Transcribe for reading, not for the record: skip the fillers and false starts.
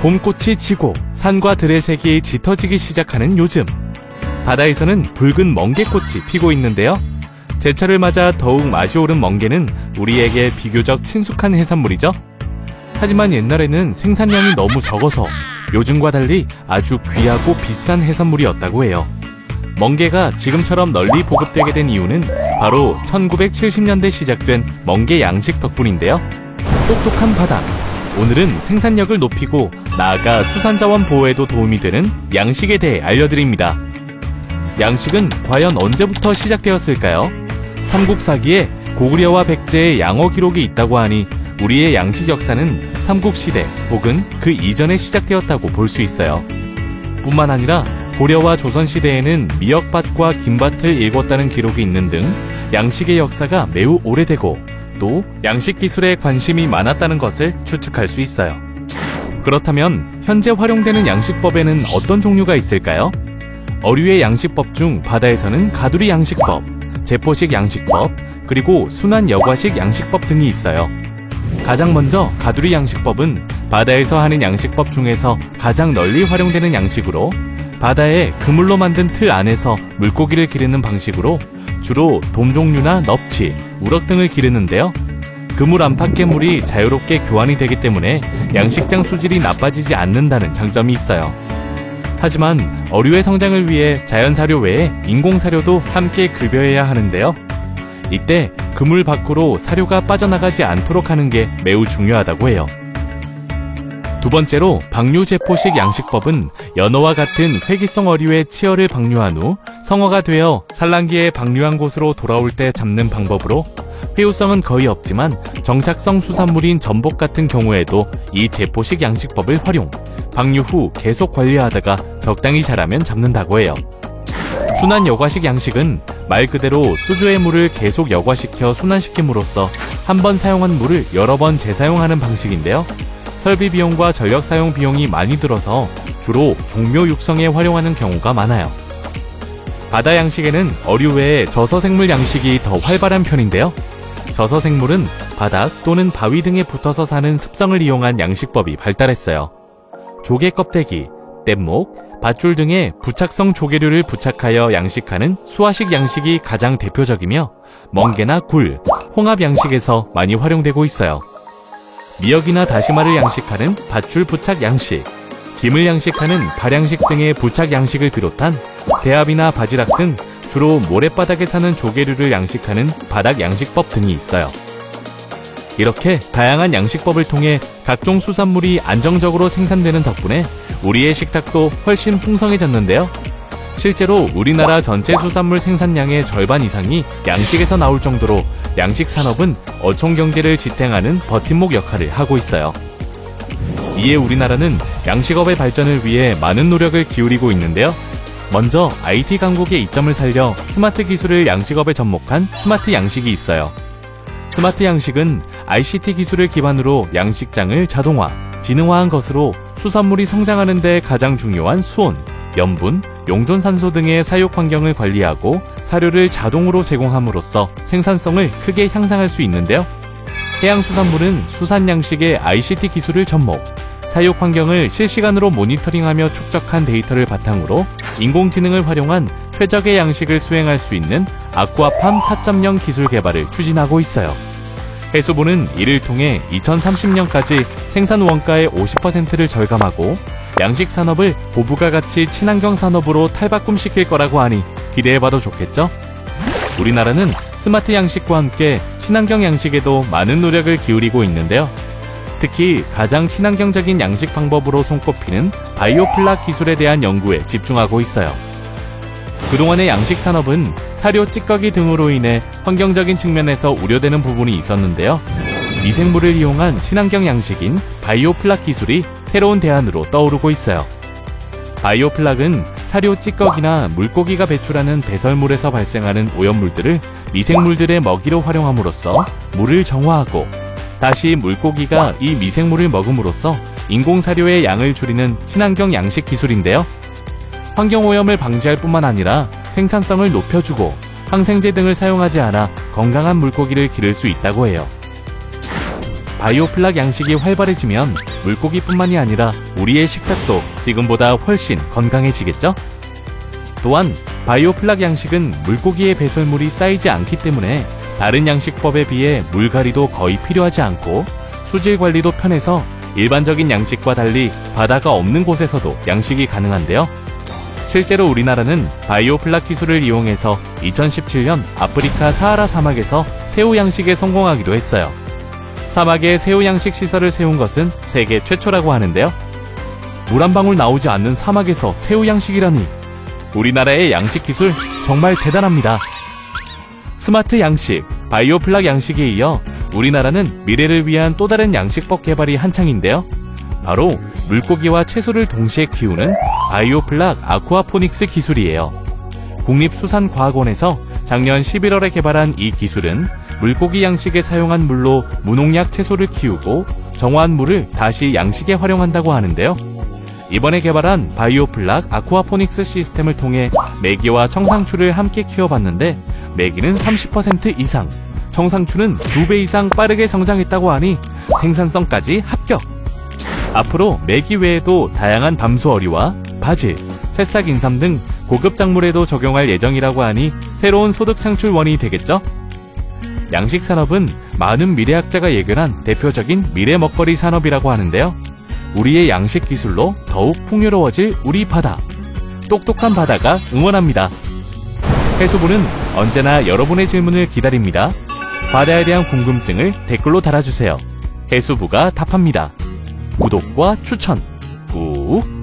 봄꽃이 지고 산과 들의 색이 짙어지기 시작하는 요즘, 바다에서는 붉은 멍게꽃이 피고 있는데요. 제철을 맞아 더욱 맛이 오른 멍게는 우리에게 비교적 친숙한 해산물이죠. 하지만 옛날에는 생산량이 너무 적어서 요즘과 달리 아주 귀하고 비싼 해산물이었다고 해요. 멍게가 지금처럼 널리 보급되게 된 이유는 바로 1970년대 시작된 멍게 양식 덕분인데요. 똑똑한 바다, 오늘은 생산력을 높이고 나아가 수산자원 보호에도 도움이 되는 양식에 대해 알려드립니다. 양식은 과연 언제부터 시작되었을까요? 삼국사기에 고구려와 백제의 양어 기록이 있다고 하니 우리의 양식 역사는 삼국시대 혹은 그 이전에 시작되었다고 볼 수 있어요. 뿐만 아니라 고려와 조선시대에는 미역밭과 김밭을 일궜다는 기록이 있는 등 양식의 역사가 매우 오래되고 또 양식 기술에 관심이 많았다는 것을 추측할 수 있어요. 그렇다면 현재 활용되는 양식법에는 어떤 종류가 있을까요? 어류의 양식법 중 바다에서는 가두리 양식법, 제포식 양식법, 그리고 순환 여과식 양식법 등이 있어요. 가장 먼저 가두리 양식법은 바다에서 하는 양식법 중에서 가장 널리 활용되는 양식으로 바다에 그물로 만든 틀 안에서 물고기를 기르는 방식으로 주로 돔 종류나 넙치, 우럭 등을 기르는데요. 그물 안팎의 물이 자유롭게 교환이 되기 때문에 양식장 수질이 나빠지지 않는다는 장점이 있어요. 하지만 어류의 성장을 위해 자연사료 외에 인공사료도 함께 급여해야 하는데요. 이때 그물 밖으로 사료가 빠져나가지 않도록 하는 게 매우 중요하다고 해요. 두 번째로 방류제포식 양식법은 연어와 같은 회기성 어류의 치어를 방류한 후 성어가 되어 산란기에 방류한 곳으로 돌아올 때 잡는 방법으로 회유성은 거의 없지만 정착성 수산물인 전복 같은 경우에도 이 제포식 양식법을 활용, 방류 후 계속 관리하다가 적당히 자라면 잡는다고 해요. 순환 여과식 양식은 말 그대로 수조의 물을 계속 여과시켜 순환시킴으로써 한 번 사용한 물을 여러 번 재사용하는 방식인데요. 설비 비용과 전력 사용 비용이 많이 들어서 주로 종묘 육성에 활용하는 경우가 많아요. 바다 양식에는 어류 외에 저서생물 양식이 더 활발한 편인데요. 저서생물은 바닥 또는 바위 등에 붙어서 사는 습성을 이용한 양식법이 발달했어요. 조개 껍데기, 뗏목, 밧줄 등의 부착성 조개류를 부착하여 양식하는 수화식 양식이 가장 대표적이며 멍게나 굴, 홍합 양식에서 많이 활용되고 있어요. 미역이나 다시마를 양식하는 밧줄 부착 양식, 김을 양식하는 발양식 등의 부착 양식을 비롯한 대합이나 바지락 등 주로 모랫바닥에 사는 조개류를 양식하는 바닥 양식법 등이 있어요. 이렇게 다양한 양식법을 통해 각종 수산물이 안정적으로 생산되는 덕분에 우리의 식탁도 훨씬 풍성해졌는데요. 실제로 우리나라 전체 수산물 생산량의 절반 이상이 양식에서 나올 정도로 양식 산업은 어촌 경제를 지탱하는 버팀목 역할을 하고 있어요. 이에 우리나라는 양식업의 발전을 위해 많은 노력을 기울이고 있는데요. 먼저 IT 강국의 이점을 살려 스마트 기술을 양식업에 접목한 스마트 양식이 있어요. 스마트 양식은 ICT 기술을 기반으로 양식장을 자동화, 지능화한 것으로 수산물이 성장하는 데 가장 중요한 수온, 염분, 용존산소 등의 사육 환경을 관리하고 사료를 자동으로 제공함으로써 생산성을 크게 향상할 수 있는데요. 해양수산물은 수산양식의 ICT 기술을 접목, 사육 환경을 실시간으로 모니터링하며 축적한 데이터를 바탕으로 인공지능을 활용한 최적의 양식을 수행할 수 있는 아쿠아팜 4.0 기술 개발을 추진하고 있어요. 해수부는 이를 통해 2030년까지 생산 원가의 50%를 절감하고 양식 산업을 고부가 가치 친환경 산업으로 탈바꿈시킬 거라고 하니 기대해봐도 좋겠죠? 우리나라는 스마트 양식과 함께 친환경 양식에도 많은 노력을 기울이고 있는데요. 특히 가장 친환경적인 양식 방법으로 손꼽히는 바이오플락 기술에 대한 연구에 집중하고 있어요. 그동안의 양식 산업은 사료 찌꺼기 등으로 인해 환경적인 측면에서 우려되는 부분이 있었는데요. 미생물을 이용한 친환경 양식인 바이오플락 기술이 새로운 대안으로 떠오르고 있어요. 바이오플락은 사료 찌꺼기나 물고기가 배출하는 배설물에서 발생하는 오염물들을 미생물들의 먹이로 활용함으로써 물을 정화하고 다시 물고기가 이 미생물을 먹음으로써 인공사료의 양을 줄이는 친환경 양식 기술인데요. 환경오염을 방지할 뿐만 아니라 생산성을 높여주고 항생제 등을 사용하지 않아 건강한 물고기를 기를 수 있다고 해요. 바이오플락 양식이 활발해지면 물고기뿐만이 아니라 우리의 식탁도 지금보다 훨씬 건강해지겠죠? 또한 바이오플락 양식은 물고기의 배설물이 쌓이지 않기 때문에 다른 양식법에 비해 물갈이도 거의 필요하지 않고 수질 관리도 편해서 일반적인 양식과 달리 바다가 없는 곳에서도 양식이 가능한데요. 실제로 우리나라는 바이오플락 기술을 이용해서 2017년 아프리카 사하라 사막에서 새우 양식에 성공하기도 했어요. 사막에 새우 양식 시설을 세운 것은 세계 최초라고 하는데요. 물 한 방울 나오지 않는 사막에서 새우 양식이라니, 우리나라의 양식 기술 정말 대단합니다. 스마트 양식, 바이오플락 양식에 이어 우리나라는 미래를 위한 또 다른 양식법 개발이 한창인데요. 바로 물고기와 채소를 동시에 키우는 바이오플락 아쿠아포닉스 기술이에요. 국립수산과학원에서 작년 11월에 개발한 이 기술은 물고기 양식에 사용한 물로 무농약 채소를 키우고 정화한 물을 다시 양식에 활용한다고 하는데요. 이번에 개발한 바이오플락 아쿠아포닉스 시스템을 통해 메기와 청상추를 함께 키워봤는데 메기는 30% 이상, 청상추는 2배 이상 빠르게 성장했다고 하니 생산성까지 합격! 앞으로 메기 외에도 다양한 밤수어리와 바질, 새싹 인삼 등 고급 작물에도 적용할 예정이라고 하니 새로운 소득 창출원이 되겠죠? 양식 산업은 많은 미래학자가 예견한 대표적인 미래 먹거리 산업이라고 하는데요. 우리의 양식 기술로 더욱 풍요로워질 우리 바다. 똑똑한 바다가 응원합니다. 해수부는 언제나 여러분의 질문을 기다립니다. 바다에 대한 궁금증을 댓글로 달아주세요. 해수부가 답합니다. 구독과 추천 꾹!